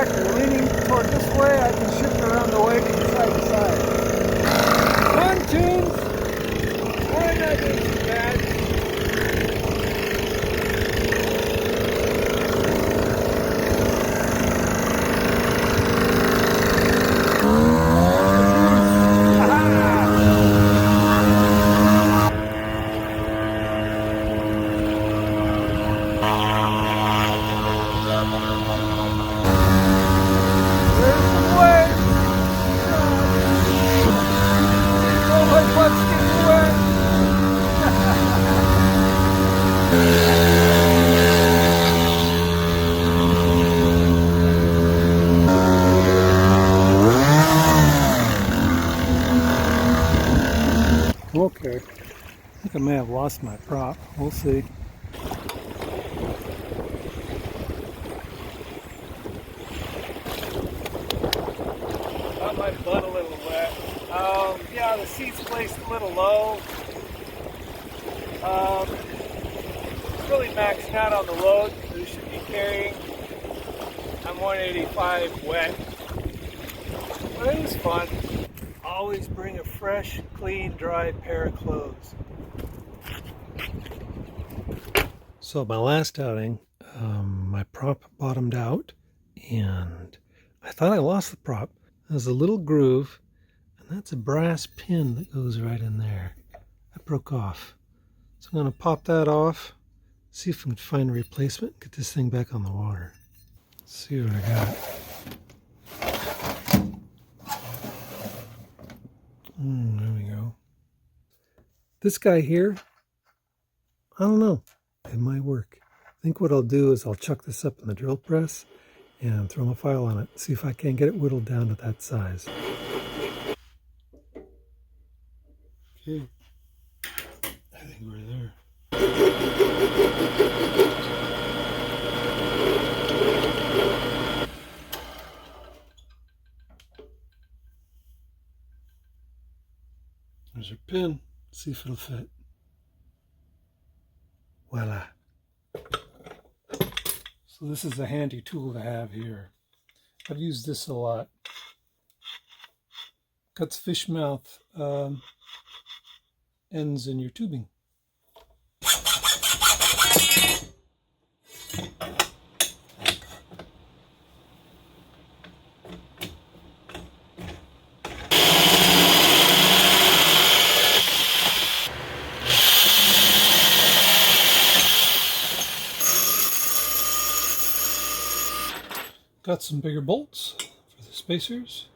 If you're leaning toward this way, I can shift around the way from side to side. Pontoons! Why not doing too bad? Okay, I think I may have lost my prop. We'll see. Got my butt a little wet. Yeah, the seat's placed a little low. It's really maxed out on the load we should be carrying. I'm 185 wet, but it was fun. Always bring a fresh, clean, dry pair of clothes. So my last outing, my prop bottomed out, and I thought I lost the prop. There's a little groove, and that's a brass pin that goes right in there. That broke off. So I'm going to pop that off, see if I can find a replacement, get this thing back on the water. Let's see what I got. There we go. This guy here, I don't know. It might work. I think what I'll do is I'll chuck this up in the drill press and throw my file on it. See if I can get it whittled down to that size. Okay. I think we're there. There's your pin. See if it'll fit. Voila. So this is a handy tool to have here. I've used this a lot. Cuts fish mouth ends in your tubing. Got some bigger bolts for the spacers.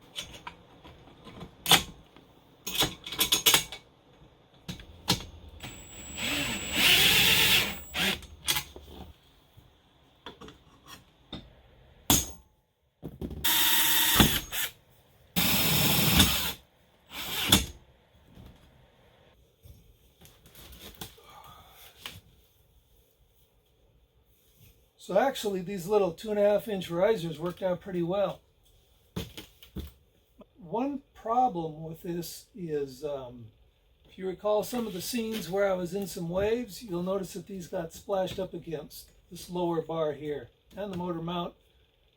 So actually these little 2.5-inch risers worked out pretty well. One problem with this is, if you recall some of the scenes where I was in some waves, you'll notice that these got splashed up against this lower bar here. And the motor mount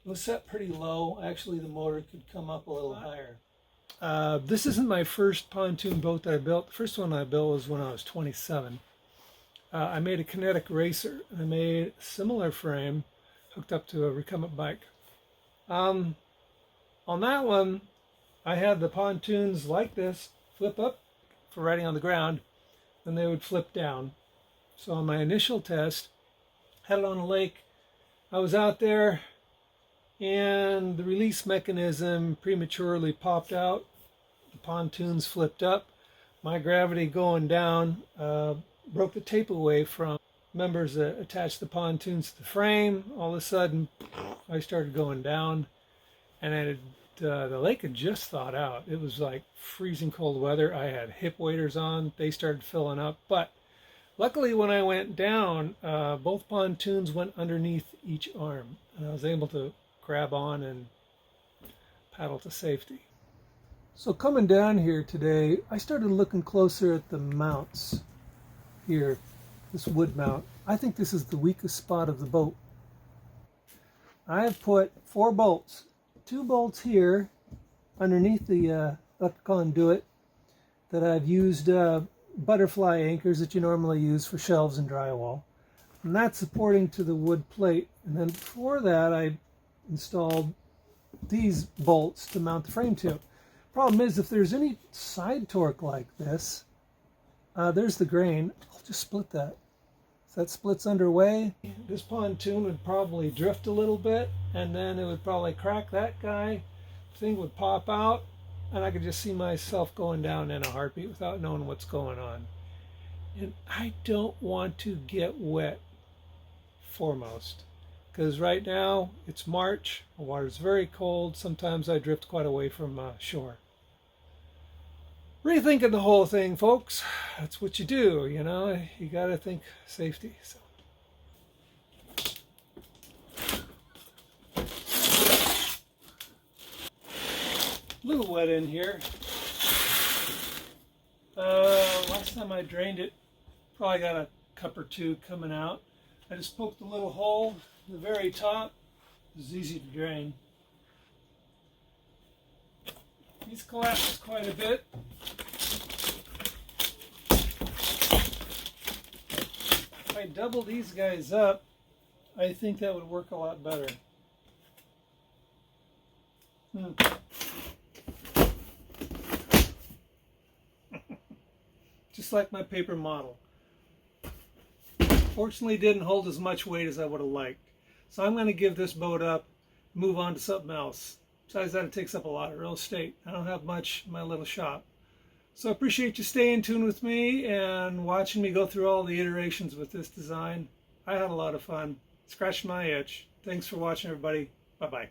was set pretty low. Actually, the motor could come up a little higher. This isn't my first pontoon boat that I built. The first one I built was when I was 27. I made a kinetic racer, and I made a similar frame hooked up to a recumbent bike. On that one, I had the pontoons like this, flip up for riding on the ground, then they would flip down. So on my initial test, had it on a lake. I was out there, and the release mechanism prematurely popped out. The pontoons flipped up. My gravity going down broke the tape away from members that attached the pontoons to the frame. All of a sudden, I started going down, and the lake had just thawed out. It was like freezing cold weather. I had hip waders on. They started filling up. But luckily, when I went down, both pontoons went underneath each arm, and I was able to grab on and paddle to safety. So coming down here today, I started looking closer at the mounts here, this wood mount. I think this is the weakest spot of the boat. I've put 4 bolts, 2 bolts here underneath the conduit that I've used butterfly anchors that you normally use for shelves and drywall. And that's supporting to the wood plate. And then before that, I installed these bolts to mount the frame to. Problem is, if there's any side torque like this, there's the grain. I'll just split that. If that split's underway, this pontoon would probably drift a little bit, and then it would probably crack that guy. Thing would pop out, and I could just see myself going down in a heartbeat without knowing what's going on. And I don't want to get wet foremost, because right now it's March, the water's very cold, sometimes I drift quite away from shore. Rethinking the whole thing, folks. That's what you do, you know, you gotta think safety. So. A little wet in here. Last time I drained it, probably got a cup or 2 coming out. I just poked a little hole at the very top. It's easy to drain. These collapsed quite a bit. If I double these guys up, I think that would work a lot better. Just like my paper model. Fortunately, it didn't hold as much weight as I would have liked. So I'm going to give this boat up, move on to something else. Besides that, it takes up a lot of real estate. I don't have much in my little shop. So I appreciate you staying tuned with me and watching me go through all the iterations with this design. I had a lot of fun. Scratched my itch. Thanks for watching, everybody. Bye-bye.